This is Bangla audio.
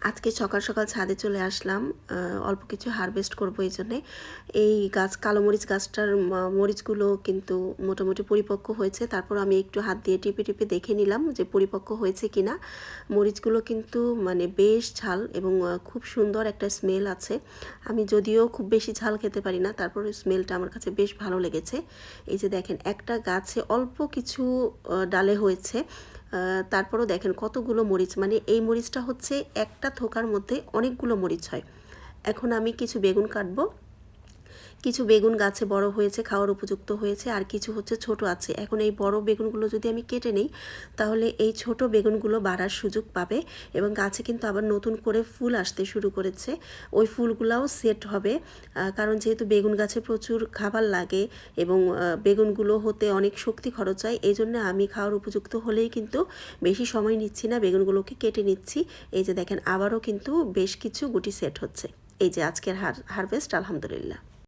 আজকে সকাল সকাল ছাদে চলে আসলাম অল্প কিছু হারভেস্ট করব এই জন্যে। এই গাছ কালো মরিচ গাছটার মরিচগুলো কিন্তু মোটামুটি পরিপক্ক হয়েছে। তারপর আমি একটু হাত দিয়ে টিপে টিপে দেখে নিলাম যে পরিপক্ক হয়েছে কিনা। মরিচগুলো কিন্তু মানে বেশ ঝাল এবং খুব সুন্দর একটা স্মেল আছে। আমি যদিও খুব বেশি ঝাল খেতে পারি না, তারপর স্মেলটা আমার কাছে বেশ ভালো লেগেছে। এই যে দেখেন একটা গাছে অল্প কিছু ডালে হয়েছে, তারপরও দেখেন কতগুলো মরিচ, মানে এই মরিচটা হচ্ছে একটা থোকার মধ্যে অনেকগুলো মরিচ হয়। এখন আমি কিছু বেগুন কাটবো। কিছু বেগুন গাছে বড় হয়েছে, খাওয়ার উপযুক্ত হয়েছে, আর কিছু হচ্ছে ছোট আছে। এখন এই বড় বেগুনগুলো যদি আমি কেটে নিই তাহলে এই ছোট বেগুনগুলো বাড়ার সুযোগ পাবে এবং গাছে কিন্তু আবার নতুন করে ফুল আসতে শুরু করেছে। ওই ফুলগুলাও সেট হবে, কারণ যেহেতু বেগুন গাছে প্রচুর খাবার লাগে এবং বেগুনগুলো হতে অনেক শক্তি খরচ হয়, এই জন্য আমি খাওয়ার উপযুক্ত হলেই কিন্তু বেশি সময় নিচ্ছি না, বেগুনগুলোকে কেটে নিচ্ছি। এই যে দেখেন আবারও কিন্তু বেশ কিছু গুটি সেট হচ্ছে। এই যে আজকের হারভেস্ট, আলহামদুলিল্লাহ।